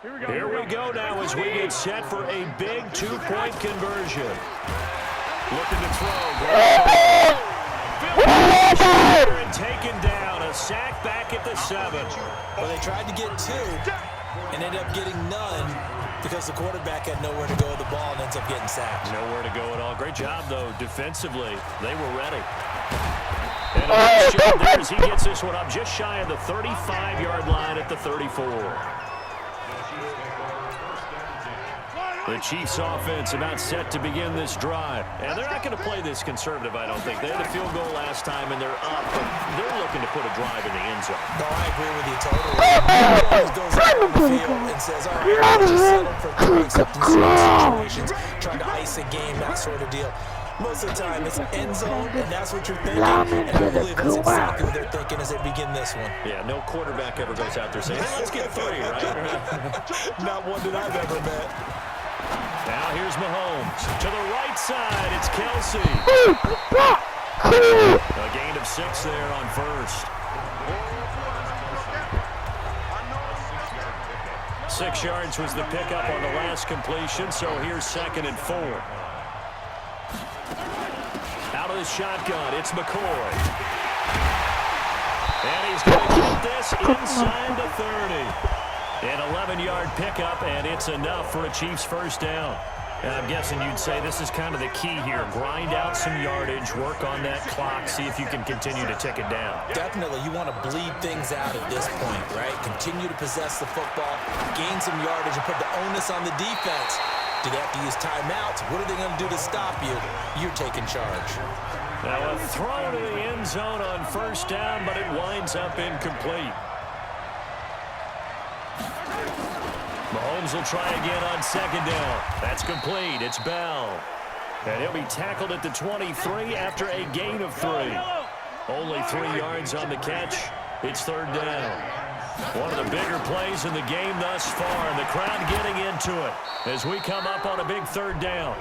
Here we go now as we get set for a big two-point conversion. Looking to throw. And taken down. A sack back at the 7. Well, they tried to get 2 and ended up getting none because the quarterback had nowhere to go with the ball and ends up getting sacked. Nowhere to go at all. Great job, though, defensively. They were ready. And a nice job there as he gets this one up just shy of the 35-yard line at the 34. The Chiefs offense about set to begin this drive. And they're not going to play this conservative, I don't think. They had a field goal last time, and they're up. But they're looking to put a drive in the end zone. No, I agree with you totally. He always goes out on the field and says, all right, let's just settle for 3 acceptance situations, trying to ice a game, that sort of deal. Most of the time, it's end zone, and that's what you're thinking. And I believe that's exactly what they're thinking as they begin this one. Yeah, no quarterback ever goes out there saying, hey, let's get 3, right? Not one that I've ever met. Now here's Mahomes. To the right side, it's Kelsey. A gain of 6 there on first. 6 yards was the pickup on the last completion, so here's 2nd and 4. Out of the shotgun, it's McCoy. And he's going to get this inside the 30. An 11-yard pickup, and it's enough for a Chiefs first down. And I'm guessing you'd say this is kind of the key here. Grind out some yardage, work on that clock, see if you can continue to tick it down. Definitely. You want to bleed things out at this point, right? Continue to possess the football, gain some yardage, and put the onus on the defense. Do they have to use timeouts? What are they going to do to stop you? You're taking charge. Now a throw to the end zone on first down, but it winds up incomplete. Mahomes will try again on 2nd down. That's complete. It's Bell. And he'll be tackled at the 23 after a gain of 3. Only 3 yards on the catch. It's 3rd down. One of the bigger plays in the game thus far, and the crowd getting into it as we come up on a big 3rd down.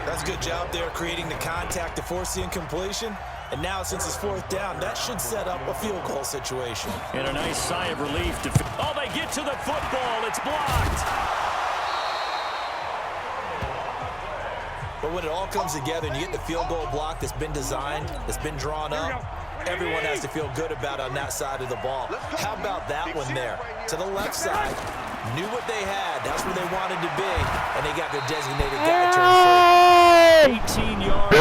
That's a good job there, creating the contact to force the incompletion. And now, since it's 4th down, that should set up a field goal situation. And a nice sigh of relief. Oh, they get to the football. It's blocked. But when it all comes together and you get the field goal block that's been designed, that's been drawn up, everyone has to feel good about on that side of the ball. How about that one there? To the left side, knew what they had. That's where they wanted to be, and they got their designated guy turned free. 18 yards.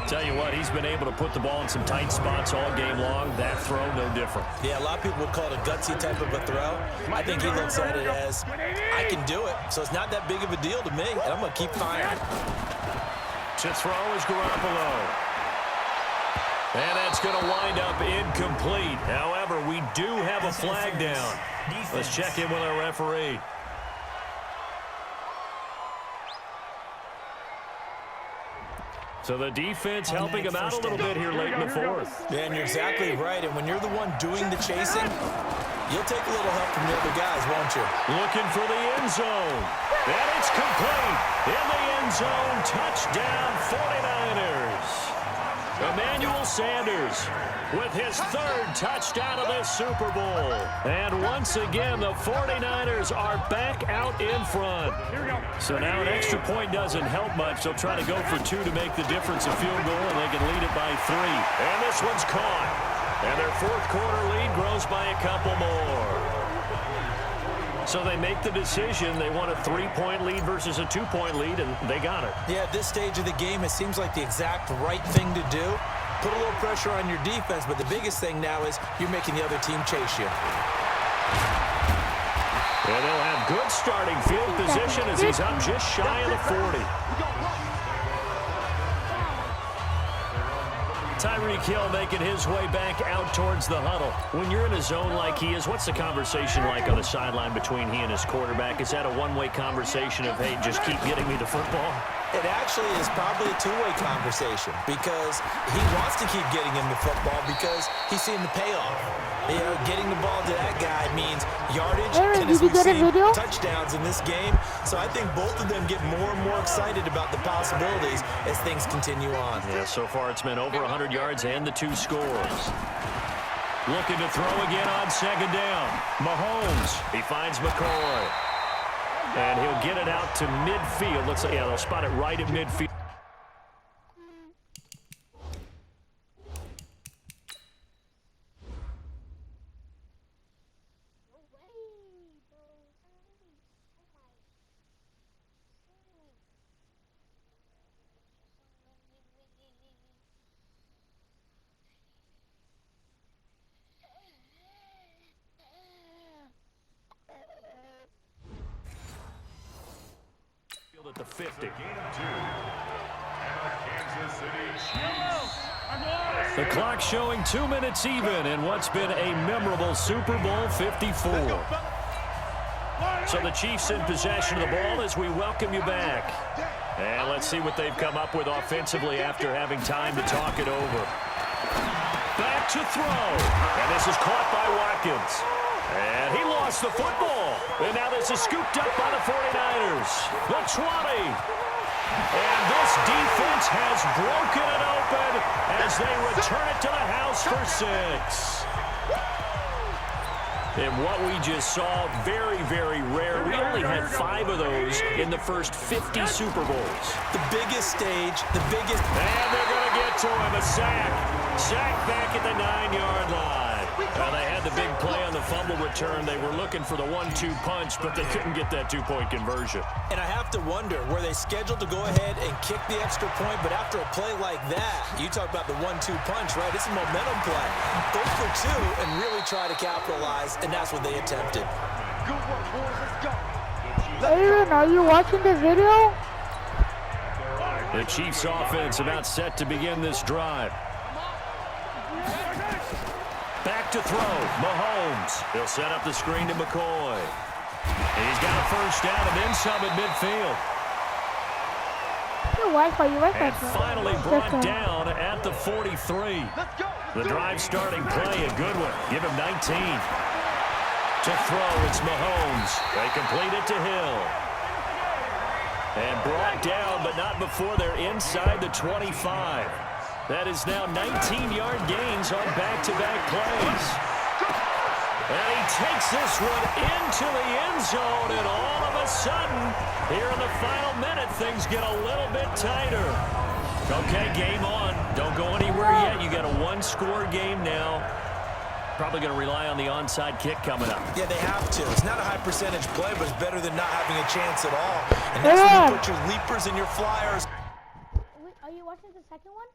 Tell you what, he's been able to put the ball in some tight spots all game long. That throw, no different. Yeah, a lot of people would call it a gutsy type of a throw. I think he looks at it as, I can do it, so it's not that big of a deal to me, and I'm going to keep firing. To throw is Garoppolo. And that's going to wind up incomplete. However, we do have a flag down. Let's check in with our referee. So the defense helping him out a little bit here late in the 4th. Yeah, and you're exactly right. And when you're the one doing the chasing, you'll take a little help from the other guys, won't you? Looking for the end zone. And it's complete. In the end zone, touchdown 49ers. Emmanuel Sanders with his 3rd touchdown of this Super Bowl. And once again, the 49ers are back out in front. So now an extra point doesn't help much. They'll try to go for 2 to make the difference a field goal, and they can lead it by 3. And this one's caught. And their 4th quarter lead grows by a couple more. So they make the decision. They want a 3-point lead versus a 2-point lead, and they got it. Yeah, at this stage of the game, it seems like the exact right thing to do. Put a little pressure on your defense, but the biggest thing now is you're making the other team chase you. And they'll have good starting field position as he's up just shy of the 40. Tyreek Hill making his way back out towards the huddle. When you're in a zone like he is, what's the conversation like on the sideline between he and his quarterback? Is that a one-way conversation of, hey, just keep getting me the football? It actually is probably a two-way conversation because he wants to keep getting him the football because he's seen the payoff. You know, getting the ball to that guy means yardage, and as we've seen, touchdowns in this game. So I think both of them get more and more excited about the possibilities as things continue on. Yeah, so far it's been over 100 yards and the 2 scores. Looking to throw again on second down. Mahomes, he finds McCoy. And he'll get it out to midfield. Looks like, yeah, they'll spot it right at midfield. At the 50. The clock showing 2 minutes even in what's been a memorable Super Bowl 54. So the Chiefs in possession of the ball as we welcome you back. And let's see what they've come up with offensively after having time to talk it over. Back to throw. And this is caught by Watkins. And he lost the football. And now this is scooped up by the 49ers. The 20. And this defense has broken it open as they return it to the house for 6. And what we just saw, very, very rare. We only had 5 of those in the first 50 Super Bowls. The biggest stage, the biggest. And they're going to get to him. A sack. Sack back at the 9-yard line. They had the big play on the fumble return. They were looking for the 1-2 punch, but they couldn't get that 2-point conversion. And I have to wonder, were they scheduled to go ahead and kick the extra point? But after a play like that, you talk about the 1-2 punch, right? It's a momentum play. Go for 2 and really try to capitalize, and that's what they attempted. Good work, boys. Let's go. Aaron, are you watching the video? The Chiefs offense about set to begin this drive. Back to throw, Mahomes. He'll set up the screen to McCoy. He's got a first down and then some at midfield. And finally brought down at the 43. The drive starting play, a good one. Give him 19. To throw, it's Mahomes. They complete it to Hill. And brought down, but not before they're inside the 25. That is now 19-yard gains on back-to-back plays. And he takes this one into the end zone, and all of a sudden, here in the final minute, things get a little bit tighter. Okay, game on. Don't go anywhere yet. You got a 1-score game now. Probably going to rely on the onside kick coming up. Yeah, they have to. It's not a high-percentage play, but it's better than not having a chance at all. And that's when you put your leapers and your flyers. Are you watching the second one?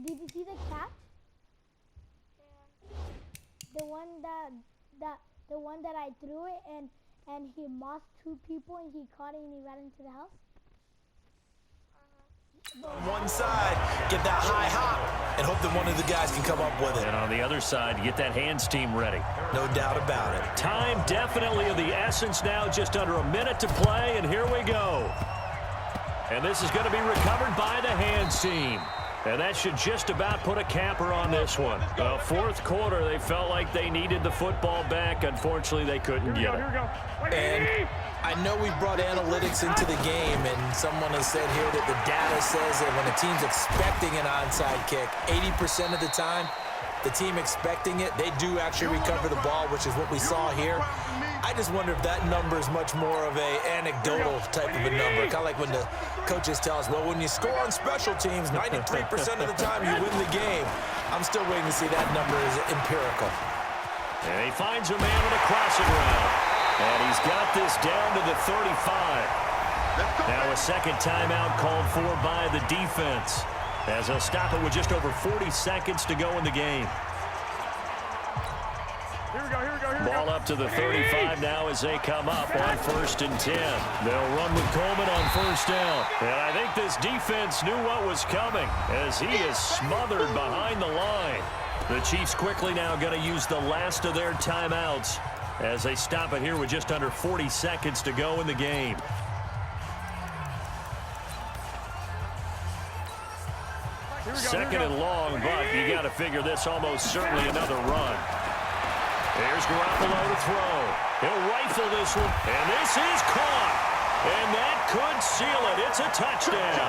Did you see the catch? The one that I threw it and he mossed 2 people and he caught it and he ran into the house. On one side, get that high hop and hope that one of the guys can come up with it. And on the other side, get that hands team ready. No doubt about it. Time definitely of the essence now, just under a minute to play, and here we go. And this is going to be recovered by the hands team. And that should just about put a capper on this one. Well, fourth quarter, they felt like they needed the football back. Unfortunately, they couldn't get it. And I know we brought analytics into the game, and someone has said here that the data says that when a team's expecting an onside kick, 80% of the time, the team expecting it, they do actually recover the ball, which is what we saw here. I just wonder if that number is much more of a anecdotal type of a number. Kind of like when the coaches tell us, well, when you score on special teams, 93% of the time you win the game. I'm still waiting to see that number is empirical. And he finds a man on a crossing route. And he's got this down to the 35. Now a second timeout called for by the defense, as they'll stop it with just over 40 seconds to go in the game. Ball up to the 35 now as they come up on 1st and 10. They'll run with Coleman on first down. And I think this defense knew what was coming as he is smothered behind the line. The Chiefs quickly now going to use the last of their timeouts as they stop it here with just under 40 seconds to go in the game. Second and long, but you got to figure this almost certainly another run. There's Garoppolo to throw. He'll rifle this one, and this is caught. And that could seal it. It's a touchdown.